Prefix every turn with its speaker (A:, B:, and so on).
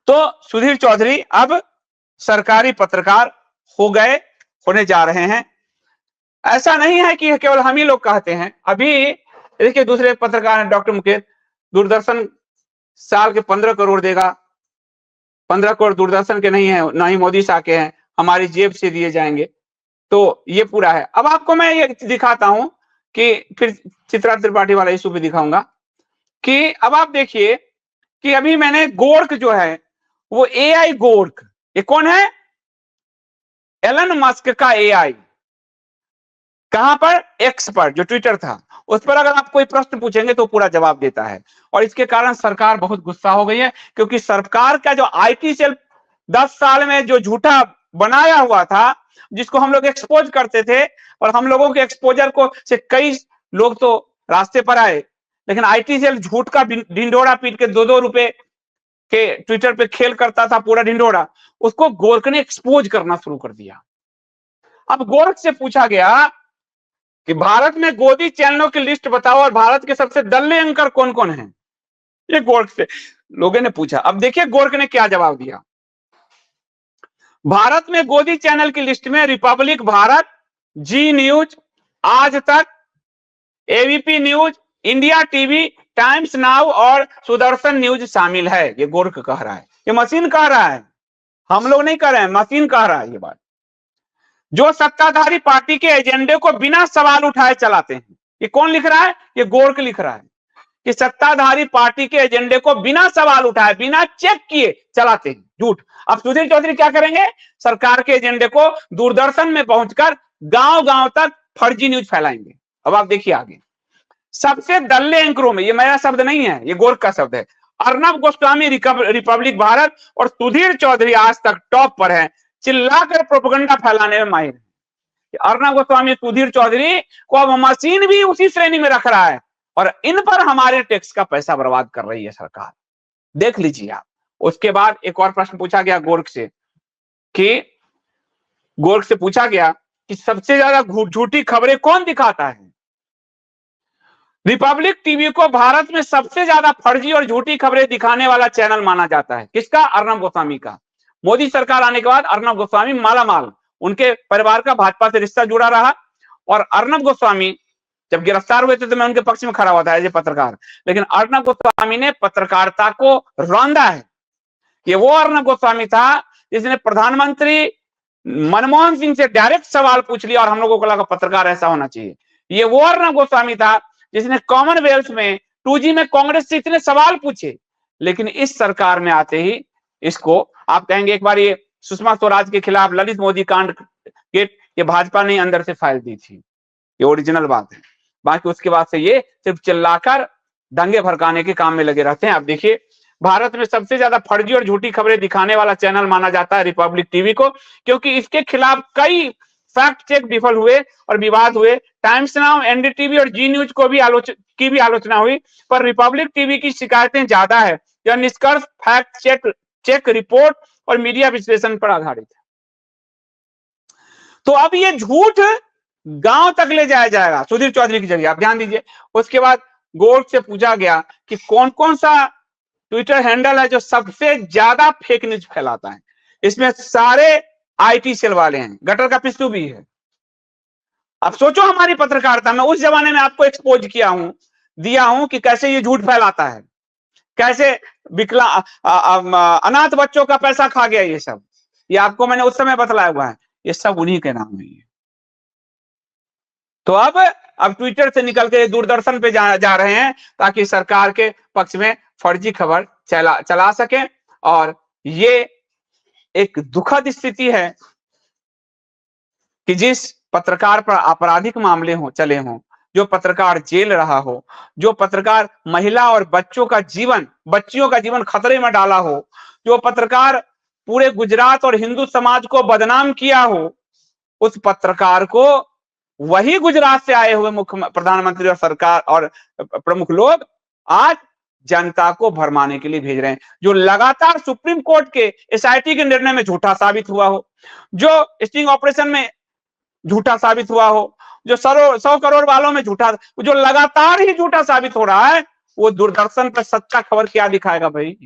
A: तो सुधीर चौधरी अब सरकारी पत्रकार होने जा रहे हैं। ऐसा नहीं है कि केवल हम ही लोग कहते हैं। अभी देखिए दूसरे पत्रकार हैं डॉक्टर मुकेश, दूरदर्शन साल के 15 करोड़ देगा। 15 करोड़ दूरदर्शन के नहीं है, ना ही मोदी शाह के हैं, हमारी जेब से दिए जाएंगे। तो ये पूरा है। अब आपको मैं ये दिखाता हूं कि फिर चित्रा त्रिपाठी वाला इशू भी दिखाऊंगा कि अब आप देखिए कि अभी मैंने गोर्क जो है वो एआई गोर्क, ये कौन है? एलन मस्क का एआई। कहां पर? एक्स पर, जो ट्विटर था उस पर अगर आप कोई प्रश्न पूछेंगे तो पूरा जवाब देता है। और इसके कारण सरकार बहुत गुस्सा हो गई है, क्योंकि सरकार का जो आईटी सेल 10 साल में जो झूठा बनाया हुआ था, जिसको हम लोग एक्सपोज करते थे, और हम लोगों के एक्सपोजर को से कई लोग तो रास्ते पर आए, लेकिन आईटी सेल झूठ का ढिंडोरा पीट के 2-2 रुपए के ट्विटर पे खेल करता था पूरा ढिंडोरा, उसको गोरख ने एक्सपोज करना शुरू कर दिया। अब गोरख से पूछा गया कि भारत में गोदी चैनलों की लिस्ट बताओ और भारत के सबसे दल्ले एंकर कौन कौन हैं। ये गोरख से लोगों ने पूछा। अब देखिए गोरख ने क्या जवाब दिया। भारत में गोदी चैनल की लिस्ट में रिपब्लिक भारत, जी न्यूज, आज तक, ABP news, India TV, times now और सुदर्शन न्यूज शामिल है। ये गोरख कह रहा है, ये मशीन कह रहा है, हम लोग नहीं कह रहे हैं, मशीन कह रहा है ये बात। जो सत्ताधारी पार्टी के एजेंडे को बिना सवाल उठाए चलाते हैं। ये कौन लिख रहा है? ये गोरख लिख रहा है कि सत्ताधारी पार्टी के एजेंडे को बिना सवाल उठाए, बिना चेक किए चलाते हैं। झूठ। अब सुधीर चौधरी क्या करेंगे? सरकार के एजेंडे को दूरदर्शन में पहुंचकर गांव-गांव तक फर्जी न्यूज फैलाएंगे। अब आप देखिए आगे। सबसे दल्ले एंकरों में, ये मेरा शब्द नहीं है, ये गोरख का शब्द है, अर्नब गोस्वामी रिपब्लिक भारत और सुधीर चौधरी आज तक टॉप पर है, चिल्लाकर प्रोपेगेंडा फैलाने में माहिर है। अर्नब गोस्वामी, सुधीर चौधरी को अब मशीन भी उसी श्रेणी में रख रहा है, और इन पर हमारे टैक्स का पैसा बर्बाद कर रही है सरकार। देख लीजिए आप। उसके बाद एक और प्रश्न पूछा गया गोरख से कि गोरख से पूछा गया कि सबसे ज्यादा झूठी खबरें कौन दिखाता है? रिपब्लिक टीवी को भारत में सबसे ज्यादा फर्जी और झूठी खबरें दिखाने वाला चैनल माना जाता है। किसका? अर्नब गोस्वामी का। मोदी सरकार आने के बाद अर्नब गोस्वामी मालामाल, उनके परिवार का भाजपा से रिश्ता जुड़ा रहा, और अर्नब गोस्वामी जब गिरफ्तार हुए थे तो मैं उनके पक्ष में खड़ा हुआ था एज ए पत्रकार, लेकिन अर्नब गोस्वामी ने पत्रकारिता को रौंदा है। ये वो अर्नब गोस्वामी था जिसने प्रधानमंत्री मनमोहन सिंह से डायरेक्ट सवाल पूछ लिया और हम लोगों को लगा पत्रकार ऐसा होना चाहिए। ये वो अर्नब गोस्वामी था जिसने कॉमनवेल्थ में 2G में कांग्रेस से इतने सवाल पूछे, लेकिन इस सरकार में आते ही इसको आप कहेंगे, एक बार ये सुषमा स्वराज के खिलाफ ललित मोदी कांड के ये भाजपा ने अंदर से फाइल दी थी, ये ओरिजिनल बात है। बाकी उसके बाद से ये सिर्फ चिल्लाकर दंगे भड़काने के काम में लगे रहते हैं। आप देखिए, भारत में सबसे ज्यादा फर्जी और झूठी खबरें दिखाने वाला चैनल माना जाता है रिपब्लिक टीवी को, क्योंकि इसके खिलाफ कई फैक्ट चेक विफल हुए और विवाद हुए। टाइम्स नाउ, एनडीटीवी और जी न्यूज को भी आलोचना हुई, पर रिपब्लिक टीवी की शिकायतें ज्यादा है। यह निष्कर्ष फैक्ट चेक रिपोर्ट और मीडिया विश्लेषण पर आधारित है। तो अब ये झूठ गांव तक ले जाया जाएगा सुधीर चौधरी की जगह, आप ध्यान दीजिए। उसके बाद गोरख से पूछा गया कि कौन कौन सा ट्विटर हैंडल है जो सबसे ज्यादा फेक न्यूज फैलाता है। इसमें सारे आईटी सेल वाले हैं, गटर का पिस्सू भी है। अब सोचो हमारी पत्रकारिता में उस जमाने में आपको एक्सपोज दिया हूं कि कैसे ये झूठ फैलाता है, कैसे अनाथ बच्चों का पैसा खा गया। ये आपको मैंने उस समय बतलाया हुआ है, ये सब उन्हीं के नाम है। तो अब ट्विटर से निकल के दूरदर्शन पे जा रहे हैं ताकि सरकार के पक्ष में फर्जी खबर चला सके। और ये एक दुखद स्थिति है कि जिस पत्रकार पर आपराधिक मामले चले हों, जो पत्रकार जेल रहा हो, जो पत्रकार महिला और बच्चियों का जीवन खतरे में डाला हो, जो पत्रकार पूरे गुजरात और हिंदू समाज को बदनाम किया हो, उस पत्रकार को वही गुजरात से आए हुए प्रधानमंत्री और सरकार और प्रमुख लोग आज जनता को भरमाने के लिए भेज रहे हैं, जो लगातार सुप्रीम कोर्ट के एसआईटी के निर्णय में झूठा साबित हुआ हो, जो स्टिंग ऑपरेशन में झूठा साबित हुआ हो, जो 100 करोड़ वालों में झूठा, जो लगातार ही झूठा साबित हो रहा है, वो दूरदर्शन पर सच्चा खबर क्या दिखाएगा भाई?